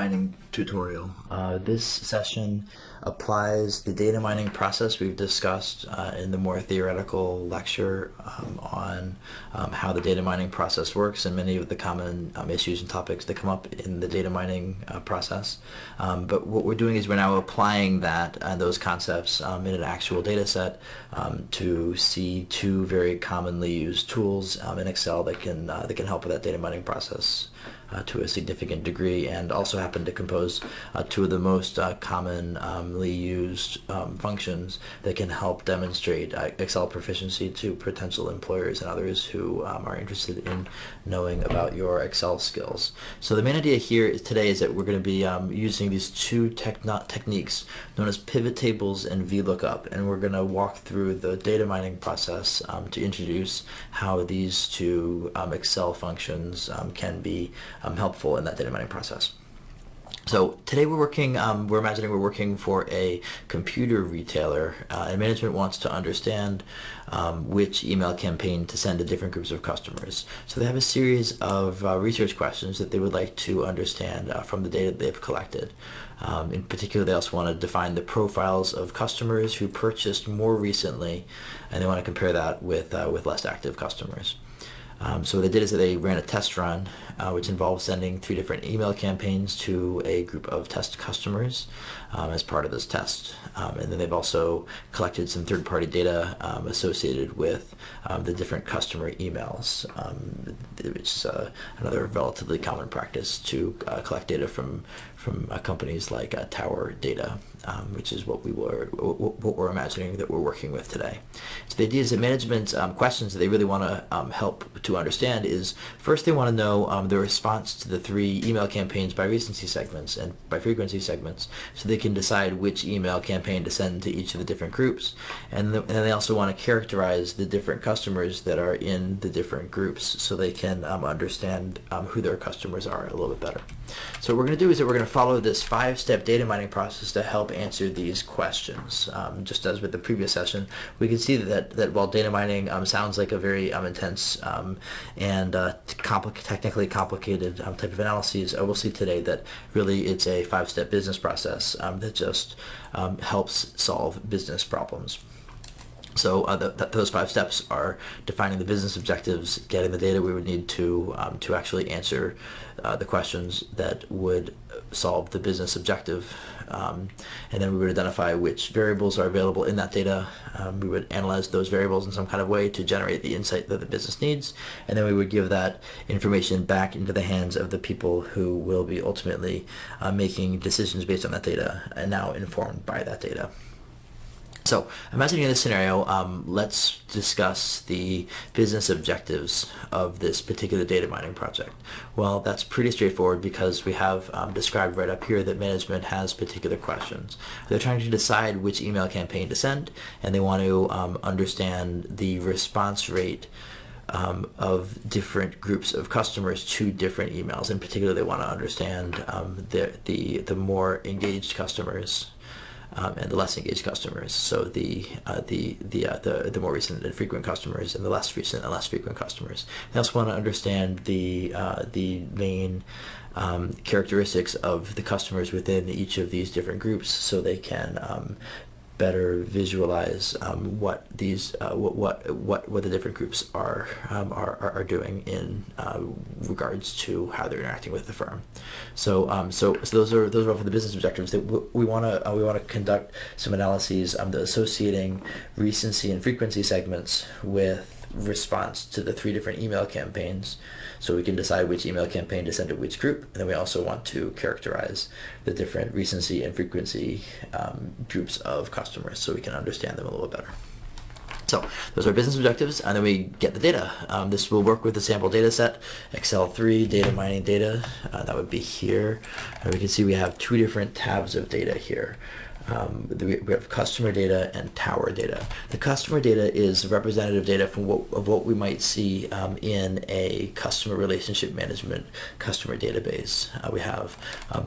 mining tutorial. This session applies the data mining process we've discussed in the more theoretical lecture on how the data mining process works and many of the common issues and topics that come up in the data mining process. But what we're doing is we're now applying those concepts in an actual data set to see two very commonly used tools in Excel that can help with that data mining process to a significant degree, and also happen to compose two of the most commonly used functions that can help demonstrate Excel proficiency to potential employers and others who are interested in knowing about your Excel skills. So the main idea here today is that we're going to be using these two techniques known as pivot tables and VLOOKUP, and we're going to walk through the data mining process to introduce how these two Excel functions can be helpful in that data mining process. So today we're imagining we're working for a computer retailer, and management wants to understand which email campaign to send to different groups of customers. So they have a series of research questions that they would like to understand from the data they've collected. In particular, they also want to define the profiles of customers who purchased more recently, and they want to compare that with less active customers. So what they did is that they ran a test run, which involved sending 3 different email campaigns to a group of test customers as part of this test. And then they've also collected some third-party data associated with the different customer emails, which is another relatively common practice to collect data from companies like Tower Data, which is what we're imagining that we're working with today. So the idea is that management's questions that they really want to help to understand is, first they want to know the response to the 3 email campaigns by recency segments and by frequency segments, so they can decide which email campaign to send to each of the different groups. And then they also want to characterize the different customers that are in the different groups, so they can understand who their customers are a little bit better. So what we're going to do is that we're going to follow this 5-step data mining process to help answer these questions. Just as with the previous session, we can see that while data mining sounds like a very intense and technically complicated type of analyses, we'll see today that really it's a 5-step business process that just helps solve business problems. So those 5 steps are defining the business objectives, getting the data we would need to actually answer the questions that would solve the business objective, and then we would identify which variables are available in that data. We would analyze those variables in some kind of way to generate the insight that the business needs, and then we would give that information back into the hands of the people who will be ultimately making decisions based on that data and now informed by that data. So, imagining in this scenario, let's discuss the business objectives of this particular data mining project. Well, that's pretty straightforward because we have described right up here that management has particular questions. They're trying to decide which email campaign to send, and they want to understand the response rate of different groups of customers to different emails. In particular, they want to understand the more engaged customers and the less engaged customers. So the more recent and frequent customers and the less recent and less frequent customers. They also want to understand the main characteristics of the customers within each of these different groups, so they can better visualize what the different groups are doing in regards to how they're interacting with the firm. So those are all for the business objectives. That we want to conduct some analyses associating recency and frequency segments with response to the 3 different email campaigns, so we can decide which email campaign to send to which group. And then we also want to characterize the different recency and frequency groups of customers so we can understand them a little better. So those are business objectives, and then we get the data. This will work with the sample data set, Excel 3, data mining data. That would be here. And we can see we have 2 different tabs of data here. we have customer data and tower data. The customer data is representative data from what we might see in a customer relationship management customer database. We have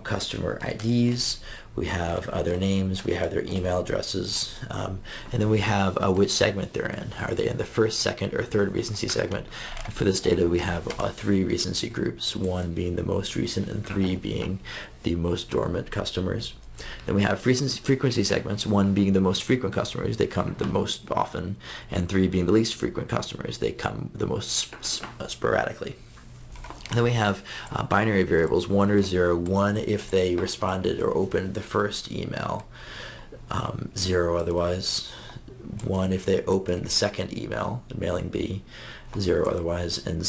customer IDs, we have their names, we have their email addresses, and then we have which segment they're in. Are they in the first, second, or third recency segment? And for this data, we have 3 recency groups, 1 being the most recent and 3 being the most dormant customers. Then we have frequency segments, 1 being the most frequent customers, they come the most often, and 3 being the least frequent customers, they come the most sporadically. And then we have binary variables, 1 or 0, 1 if they responded or opened the first email, 0 otherwise, 1 if they opened the second email, the mailing B, 0 otherwise, and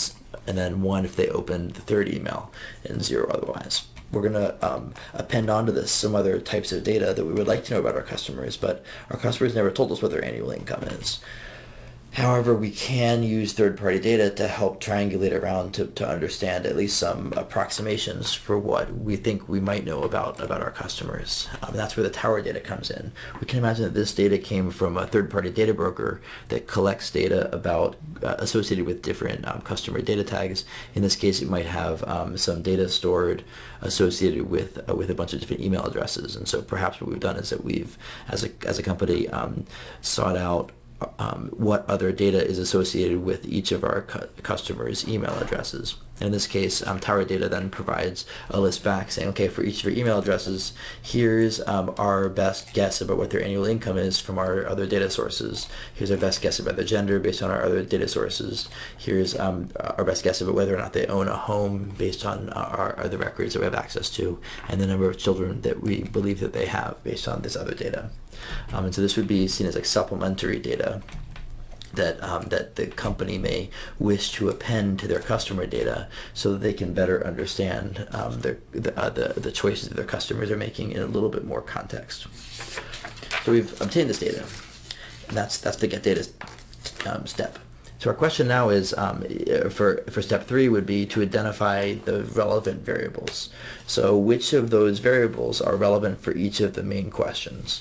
then 1 if they opened the third email, and 0 otherwise. We're going to append onto this some other types of data that we would like to know about our customers, but our customers never told us what their annual income is. However, we can use third-party data to help triangulate around to understand at least some approximations for what we think we might know about our customers. That's where the tower data comes in. We can imagine that this data came from a third-party data broker that collects data about associated with different customer data tags. In this case, it might have some data stored associated with a bunch of different email addresses. And so perhaps what we've done is that we've, as a company, sought out what other data is associated with each of our customers' email addresses. In this case, Tower Data then provides a list back saying, okay, for each of your email addresses, here's our best guess about what their annual income is from our other data sources. Here's our best guess about their gender based on our other data sources. Here's our best guess about whether or not they own a home based on the records that we have access to, and the number of children that we believe that they have based on this other data. And so this would be seen as like supplementary data that the company may wish to append to their customer data so that they can better understand the choices that their customers are making in a little bit more context. So we've obtained this data, and that's the get data step. So our question now is, for step 3 would be to identify the relevant variables. So which of those variables are relevant for each of the main questions?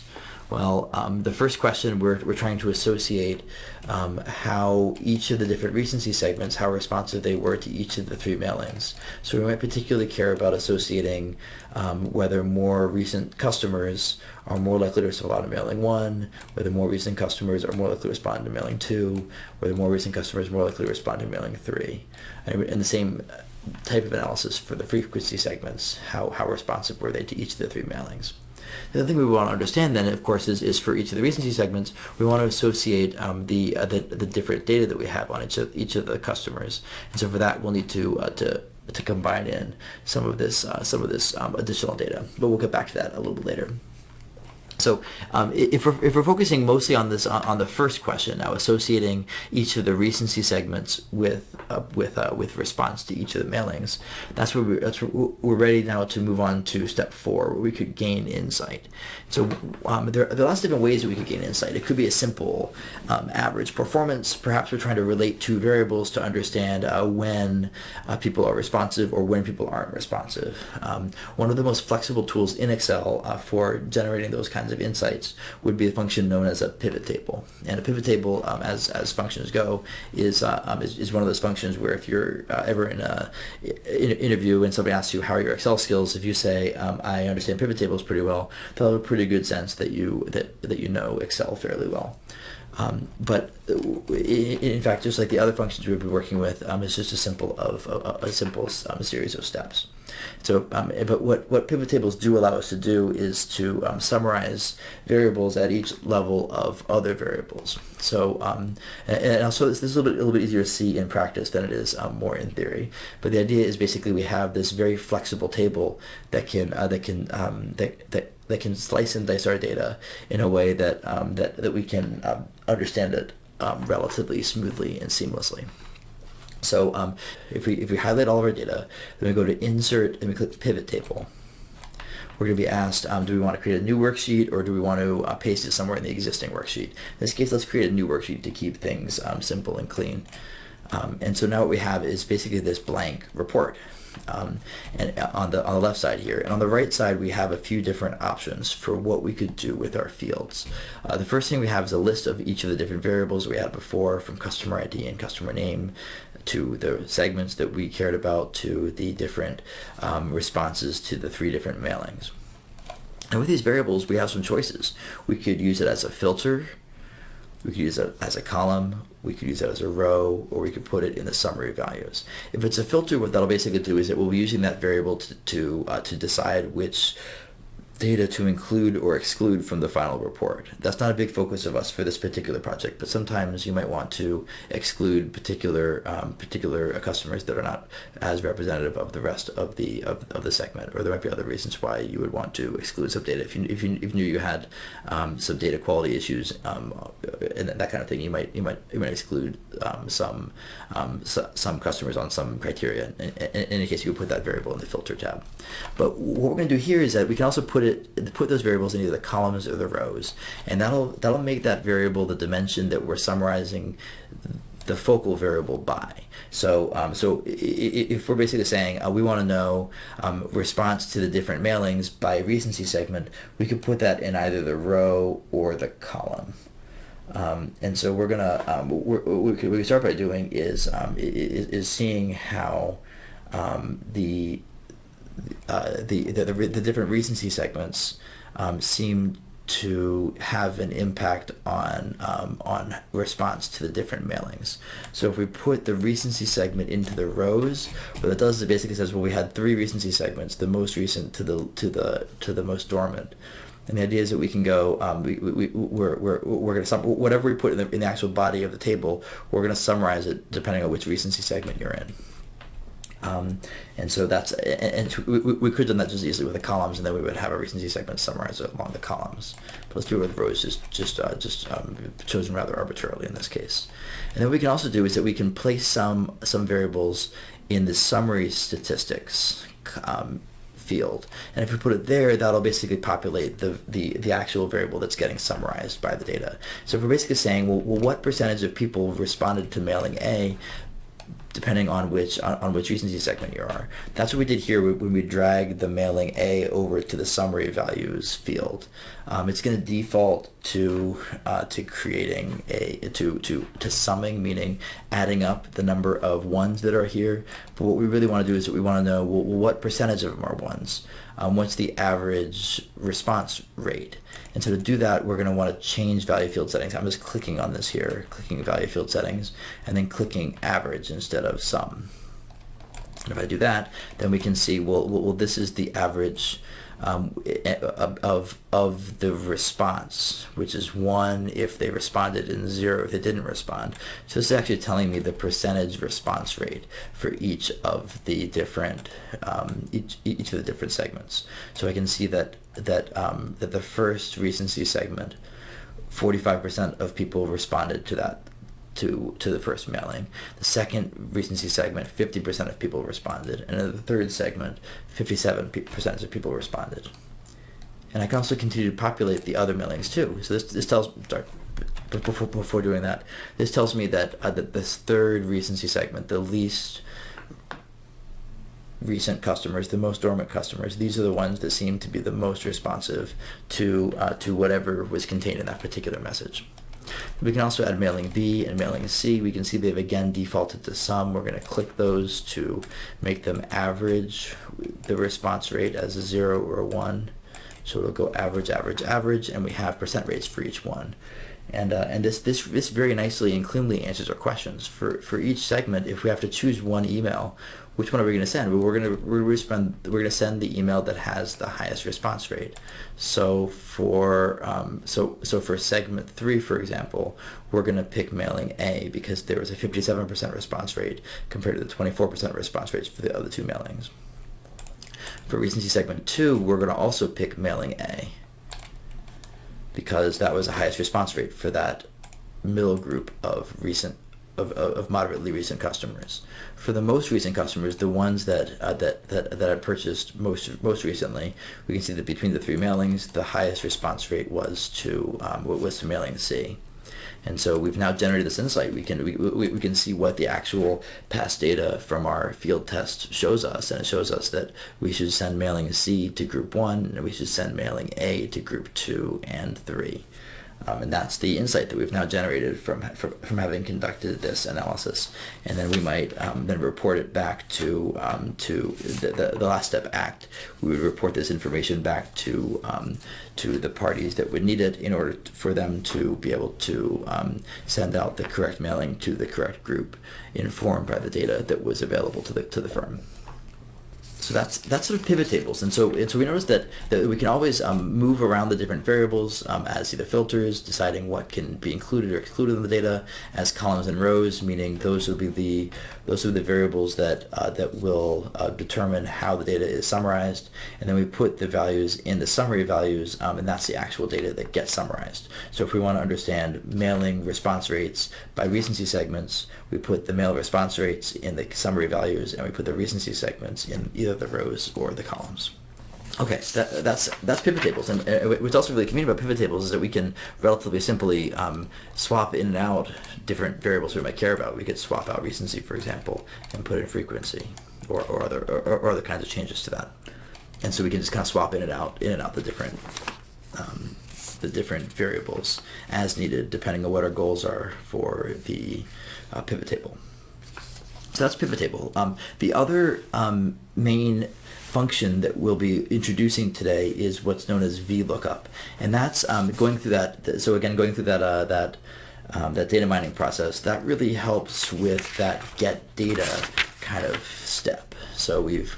Well, the first question, we're trying to associate how each of the different recency segments, how responsive they were to each of the 3 mailings. So we might particularly care about associating whether more recent customers are more likely to respond to mailing 1, whether more recent customers are more likely to respond to mailing 2, whether more recent customers are more likely to respond to mailing 3. And the same type of analysis for the frequency segments, how responsive were they to each of the 3 mailings. The other thing we want to understand then, of course, is for each of the recency segments, we want to associate the different data that we have on each of the customers. And so for that, we'll need to combine in some of this additional data. But we'll get back to that a little bit later. So if we're focusing mostly on this on the first question now, associating each of the recency segments with response to each of the mailings, that's where we're ready now to move on to step 4, where we could gain insight. So there are lots of different ways that we could gain insight. It could be a simple average performance. Perhaps we're trying to relate 2 variables to understand when people are responsive or when people aren't responsive. One of the most flexible tools in Excel for generating those kinds of insights would be a function known as a pivot table. And a pivot table, as functions go, is one of those functions where if you're ever in an interview and somebody asks you how are your Excel skills, if you say I understand pivot tables pretty well, they'll have a pretty good sense that you know Excel fairly well. But in fact, just like the other functions we've been working with, it's just a simple series of steps. So, but what pivot tables do allow us to do is to summarize variables at each level of other variables. So, and also this is a little bit easier to see in practice than it is more in theory. But the idea is basically we have this very flexible table that can slice and dice our data in a way that we can understand it relatively smoothly and seamlessly. So if we highlight all of our data, then we go to Insert and we click Pivot Table. We're going to be asked, do we want to create a new worksheet or do we want to paste it somewhere in the existing worksheet? In this case, let's create a new worksheet to keep things simple and clean. And so now what we have is basically this blank report. and on the left side here. And on the right side, we have a few different options for what we could do with our fields. The first thing we have is a list of each of the different variables we had before, from customer ID and customer name to the segments that we cared about to the different responses to the 3 different mailings. And with these variables, we have some choices. We could use it as a filter, we could use it as a column, we could use it as a row, or we could put it in the summary values. If it's a filter, what that'll basically do is it will be using that variable to decide which data to include or exclude from the final report. That's not a big focus of us for this particular project, but sometimes you might want to exclude particular customers that are not as representative of the rest of the segment, or there might be other reasons why you would want to exclude some data. If you knew you had some data quality issues and that kind of thing, you might exclude some customers on some criteria. In any case, you would put that variable in the filter tab. But what we're going to do here is that we can also put those variables in either the columns or the rows, and that'll make that variable the dimension that we're summarizing the focal variable by. So if we're basically saying we want to know response to the different mailings by recency segment, we could put that in either the row or the column. And so we're gonna what we start by doing is seeing how the different recency segments seem to have an impact on response to the different mailings. So if we put the recency segment into the rows, what it does is it basically says, well, we had 3 recency segments, the most recent to the most dormant. And the idea is that we can go, we're going to whatever we put in the actual body of the table, we're going to summarize it depending on which recency segment you're in. And so that's, and we could have done that just easily with the columns, and then we would have a recency segment summarized along the columns. But let's do it with rows, just chosen rather arbitrarily in this case. And then what we can also do is that we can place some variables in the summary statistics field, and if we put it there, that'll basically populate the actual variable that's getting summarized by the data. So if we're basically saying, well, what percentage of people responded to mailing A, depending on which recency segment you are. That's what we did here when we dragged the mailing A over to the summary values field. It's going to default to creating to summing, meaning adding up the number of ones that are here. But what we really want to do is that we want to know, well, what percentage of them are ones? What's the average response rate? And so to do that, we're going to want to change value field settings. I'm just clicking on this here, clicking value field settings, and then clicking average instead of sum. And if I do that, then we can see, well, this is the average of the response, which is 1 if they responded and 0 if they didn't respond. So this is actually telling me the percentage response rate for each of the different each of the different segments. So I can see that the first recency segment, 45% of people responded to that. To the first mailing. The second recency segment, 50% of people responded, and in the third segment, 57% of people responded. And I can also continue to populate the other mailings too. So this tells, sorry, before doing that, this tells me that this third recency segment, the least recent customers, the most dormant customers, these are the ones that seem to be the most responsive to whatever was contained in that particular message. We can also add mailing B and mailing C. We can see they've again defaulted to sum. We're going to click those to make them average the response rate as a 0 or a 1. So it'll go average, average, average, and we have percent rates for each one. And this very nicely and cleanly answers our questions. For each segment, if we have to choose one email, which one are we going to send? Well, we're going to send the email that has the highest response rate. So for for segment 3, for example, we're going to pick mailing A because there was a 57% response rate compared to the 24% response rates for the other 2 mailings. For recency segment 2, we're going to also pick mailing A because that was the highest response rate for that middle group of moderately recent customers. For the most recent customers, the ones that I purchased most recently, we can see that between the 3 mailings, the highest response rate was to mailing C. And so we've now generated this insight. We can see what the actual past data from our field test shows us, and it shows us that we should send mailing C to group 1, and we should send mailing A to group 2 and 3. And that's the insight that we've now generated from having conducted this analysis. And then we might then report it back to the last step ACT. We would report this information back to the parties that would need it in order for them to be able to send out the correct mailing to the correct group, informed by the data that was available to the firm. So that's sort of pivot tables, and so we noticed that we can always move around the different variables as either filters, deciding what can be included or excluded in the data, as columns and rows, meaning those will be the variables that will determine how the data is summarized, and then we put the values in the summary values, and that's the actual data that gets summarized. So if we want to understand mailing response rates by recency segments, we put the mail response rates in the summary values, and we put the recency segments in either the rows or the columns. Okay, so that's pivot tables, and what's also really convenient about pivot tables is that we can relatively simply swap in and out different variables we might care about. We could swap out recency, for example, and put in frequency, or other kinds of changes to that. And so we can just kind of swap in and out the different variables as needed, depending on what our goals are for the pivot table. So that's pivot table. The other main function that we'll be introducing today is what's known as VLOOKUP, and that's going through that. So again, going through that data mining process, that really helps with that get data kind of step. So we've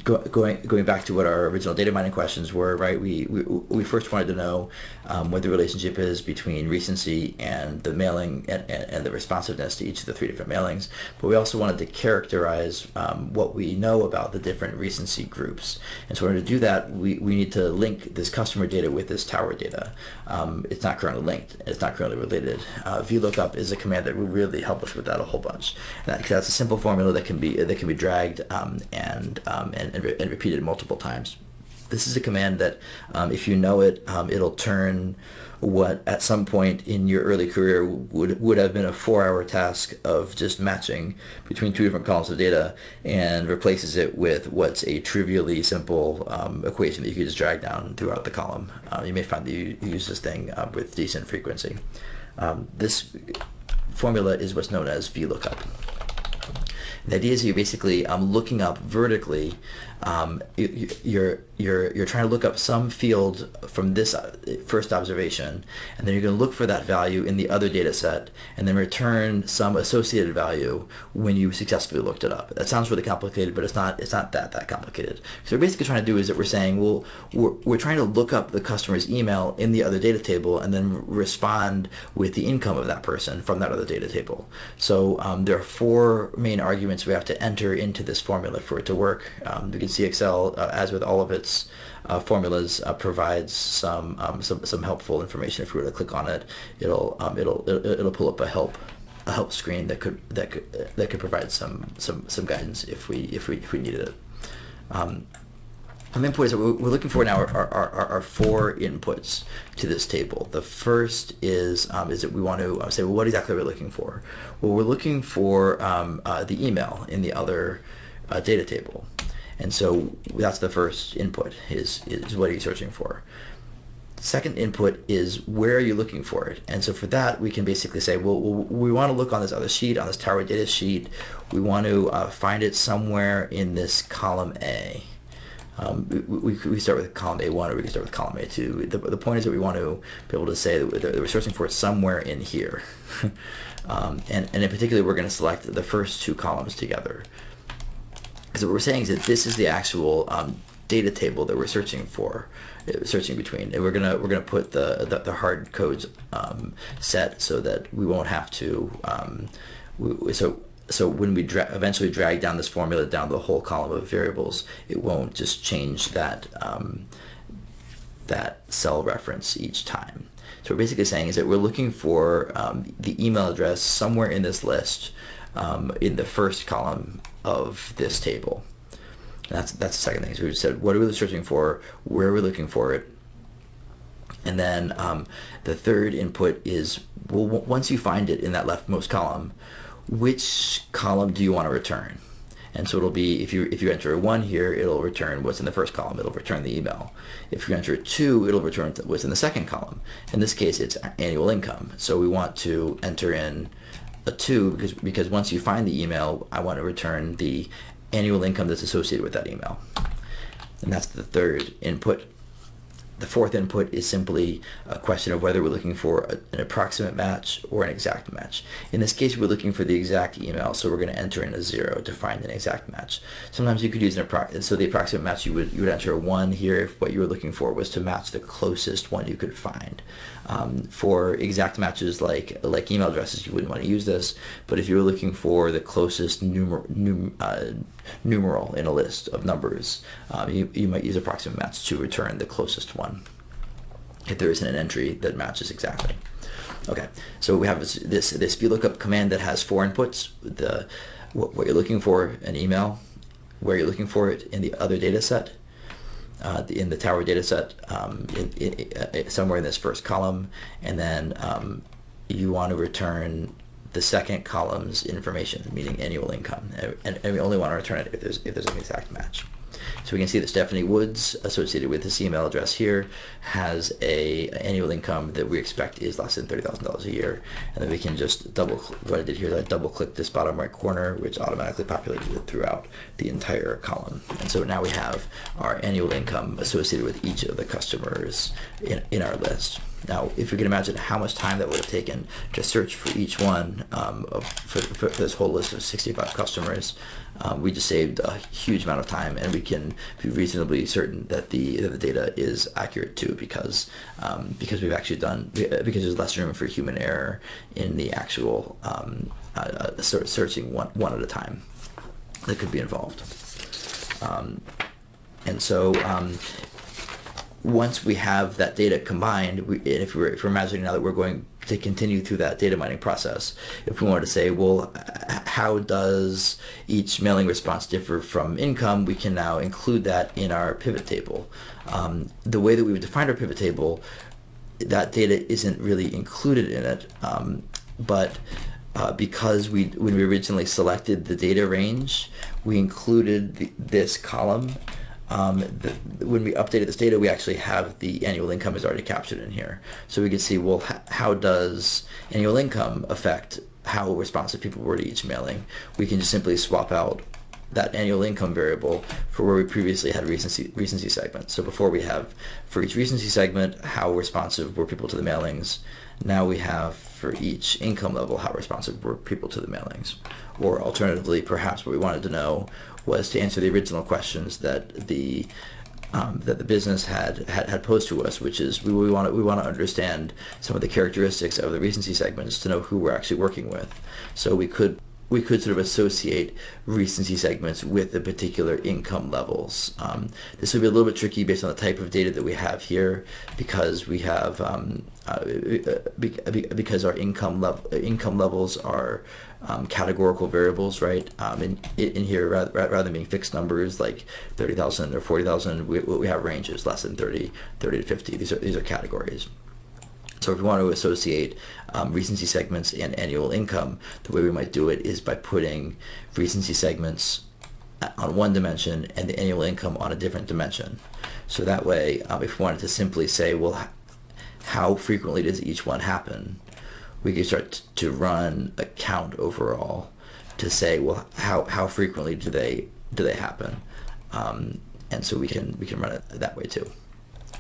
going back to what our original data mining questions were, right? We first wanted to know what the relationship is between recency and the mailing and the responsiveness to each of the 3 different mailings. But we also wanted to characterize what we know about the different recency groups. And so in order to do that, we need to link this customer data with this tower data. It's not currently linked. It's not currently related. VLOOKUP is a command that will really help us with that a whole bunch. And that's a simple formula that can be dragged and repeated multiple times. This is a command that, if you know it, it'll turn what at some point in your early career would have been a 4-hour task of just matching between 2 different columns of data, and replaces it with what's a trivially simple equation that you can just drag down throughout the column. You may find that you use this thing with decent frequency. This formula is what's known as VLOOKUP. The idea is you're basically looking up vertically. You're trying to look up some field from this first observation, and then you're going to look for that value in the other data set, and then return some associated value when you successfully looked it up. That sounds really complicated, but it's not that complicated. So what we're basically trying to do is that we're saying, well, we're trying to look up the customer's email in the other data table and then respond with the income of that person from that other data table. So there are 4 main arguments we have to enter into this formula for it to work. You can see Excel, as with all of its formulas, provides some helpful information. If we were to click on it, it'll pull up a help screen that could provide some guidance if we needed it. The main point is that we're looking for now are 4 inputs to this table. The first is that we want to say, well, what exactly are we looking for? Well, we're looking for the email in the other data table. And so that's the first input, is what are you searching for. The second input is, where are you looking for it? And so for that, we can basically say, well, we want to look on this other sheet, on this tower data sheet. We want to find it somewhere in this column A. We start with column A1, or we can start with column A2. The point is that we want to be able to say that we're searching for it somewhere in here. And in particular, we're going to select the first 2 columns together. Because what we're saying is that this is the actual data table that we're searching between, and we're gonna put the hard codes set so that we won't have to. So when we eventually drag down this formula down the whole column of variables, it won't just change that cell reference each time. So what we're basically saying is that we're looking for the email address somewhere in this list, in the first column of this table. And that's the second thing. So we said, what are we searching for? Where are we looking for it? And then the third input is, well, once you find it in that leftmost column, which column do you want to return? And so it'll be, if you enter a 1 here, it'll return what's in the first column. It'll return the email. If you enter a 2, it'll return what's in the second column. In this case, it's annual income. So we want to enter in a 2 because once you find the email, I want to return the annual income that's associated with that email. And that's the third input. The fourth input is simply a question of whether we're looking for an approximate match or an exact match. In this case, we're looking for the exact email, so we're going to enter in a 0 to find an exact match. Sometimes you could use so the approximate match, you would enter a 1 here if what you were looking for was to match the closest one you could find. For exact matches like email addresses, you wouldn't want to use this, but if you were looking for the closest numeral in a list of numbers, you might use approximate match to return the closest one if there isn't an entry that matches exactly. Okay, so we have this VLOOKUP command that has 4 inputs: what you're looking for, an email, where you're looking for it in the other data set, in the Tower data set, somewhere in this first column, and then you want to return the second column's information, meaning annual income, and we only want to return it if there's an exact match. So we can see that Stephanie Woods, associated with this email address here, has a annual income that we expect is less than $30,000 a year. And then we can just what I did here is I double-clicked this bottom right corner, which automatically populated it throughout the entire column. And so now we have our annual income associated with each of the customers in our list. Now, if you can imagine how much time that would have taken to search for each one for this whole list of 65 customers, we just saved a huge amount of time, and we can be reasonably certain that the data is accurate too, because we've actually because there's less room for human error in the actual searching one at a time that could be involved. And so once we have that data combined, if we're imagining now that we're going to continue through that data mining process, if we wanted to say, well, how does each mailing response differ from income, we can now include that in our pivot table. The way that we've defined our pivot table, that data isn't really included in it, but because when we originally selected the data range, we included this column. When we updated this data, we actually have the annual income is already captured in here. So we can see, well, how does annual income affect how responsive people were to each mailing? We can just simply swap out that annual income variable for where we previously had recency segments. So before we have, for each recency segment, how responsive were people to the mailings. Now we have for each income level, how responsive were people to the mailings. Or alternatively, perhaps what we wanted to know was to answer the original questions that the business had posed to us, which is we want to understand some of the characteristics of the recency segments to know who we're actually working with. So we could sort of associate recency segments with the particular income levels. This would be a little bit tricky based on the type of data that we have here, because we have because our income levels are categorical variables, right? In here, rather than being fixed numbers like 30,000 or 40,000, we have ranges less than 30 to 50. These are categories. So if we want to associate recency segments and annual income, the way we might do it is by putting recency segments on one dimension and the annual income on a different dimension. So that way, if we wanted to simply say, well, how frequently does each one happen, we could start to run a count overall to say, well, how frequently do they happen, and so we can run it that way too.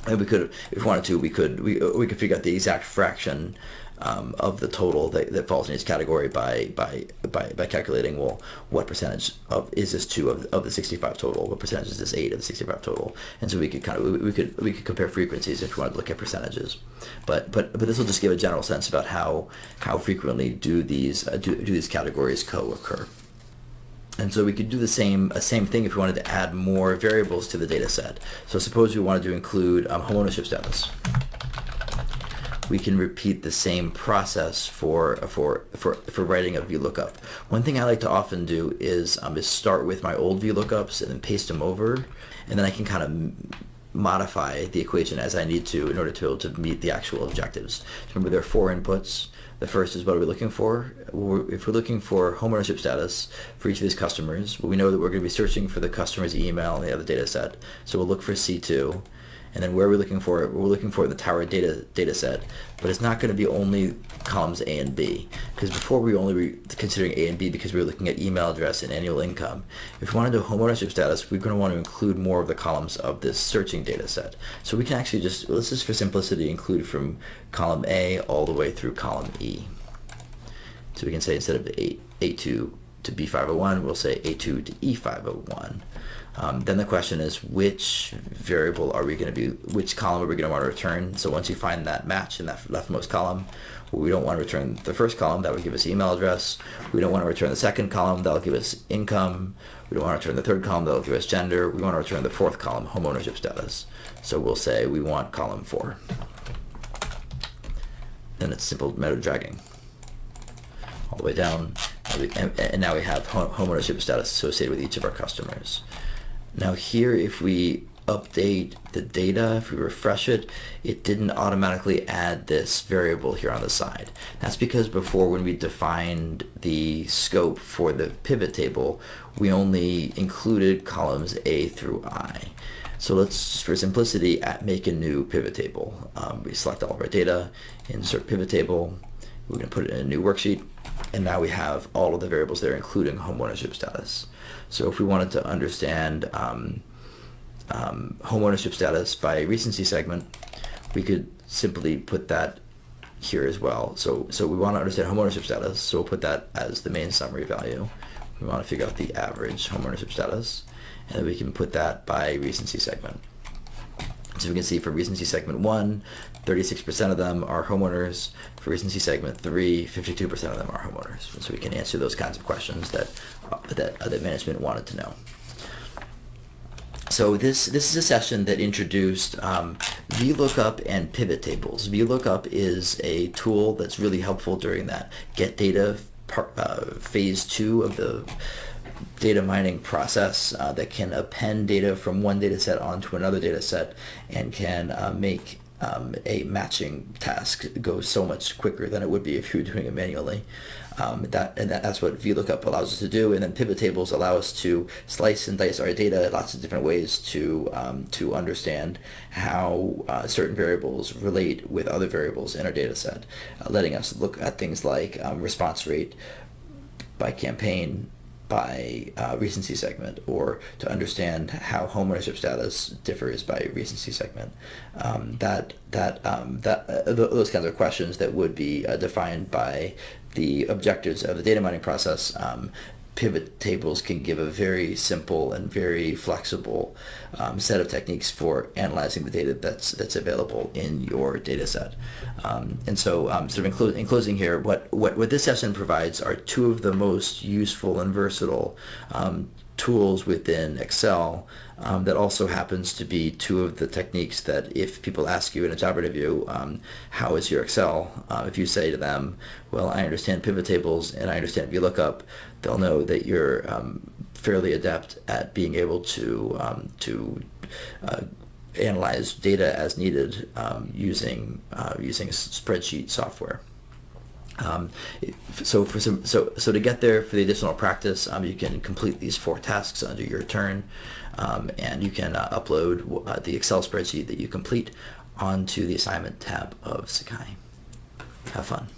And we could, if we wanted to, we could figure out the exact fraction of the total that falls in each category by calculating, well, what percentage is this 2 of the 65 total? What percentage is this 8 of the 65 total? And so we could we could compare frequencies if we wanted to look at percentages. But this will just give a general sense about how frequently do these categories co-occur. And so we could do the same thing if we wanted to add more variables to the data set. So suppose we wanted to include homeownership status. We can repeat the same process for writing a VLOOKUP. One thing I like to often do is start with my old VLOOKUPs and then paste them over, and then I can kind of modify the equation as I need to in order to be able to meet the actual objectives. Remember, there are 4 inputs. The first is what are we looking for? If we're looking for homeownership status for each of these customers, well, we know that we're going to be searching for the customer's email in the other data set. So we'll look for C2. And then where are we looking for it? We're looking for the tower data set, but it's not going to be only columns A and B, because before we were only considering A and B because we were looking at email address and annual income. If we want to do homeownership status, we're going to want to include more of the columns of this searching data set. So we can actually let's just for simplicity include from column A all the way through column E. So we can say instead of A2 to B501, we'll say A2 to E501. Then the question is, which variable are we going to be, which column are we going to want to return? So once you find that match in that leftmost column, well, we don't want to return the first column, that would give us email address. We don't want to return the second column, that'll give us income. We don't want to return the third column, that'll give us gender. We want to return the fourth column, homeownership status. So we'll say we want column 4. Then it's simple meta dragging all the way down, and now we have homeownership status associated with each of our customers. Now here, if we update the data, if we refresh it, it didn't automatically add this variable here on the side. That's because before, when we defined the scope for the pivot table, we only included columns A through I. So let's, for simplicity, make a new pivot table. We select all of our data, insert pivot table, we're going to put it in a new worksheet, and now we have all of the variables there, including homeownership status. So if we wanted to understand homeownership status by recency segment, we could simply put that here as well. So we want to understand homeownership status, so we'll put that as the main summary value. We want to figure out the average homeownership status, and then we can put that by recency segment. So we can see for recency segment 1, 36% of them are homeowners. For recency segment 3, 52% of them are homeowners. And so we can answer those kinds of questions that management wanted to know. So this is a session that introduced VLOOKUP and pivot tables. VLOOKUP is a tool that's really helpful during that get data phase 2 of the data mining process that can append data from one data set onto another data set and can make a matching task go so much quicker than it would be if you were doing it manually. That's what VLOOKUP allows us to do, and then pivot tables allow us to slice and dice our data lots of different ways to understand how certain variables relate with other variables in our data set, letting us look at things like response rate by campaign, by recency segment, or to understand how homeownership status differs by recency segment. Those kinds of questions that would be defined by the objectives of the data mining process, pivot tables can give a very simple and very flexible set of techniques for analyzing the data that's available in your data set. And so sort of in closing here, what this session provides are 2 of the most useful and versatile tools within Excel that also happens to be 2 of the techniques that if people ask you in a job interview, how is your Excel? If you say to them, well, I understand pivot tables and I understand VLOOKUP, they'll know that you're fairly adept at being able to analyze data as needed using spreadsheet software. So to get there for the additional practice, you can complete these 4 tasks under your turn, and you can upload the Excel spreadsheet that you complete onto the assignment tab of Sakai. Have fun.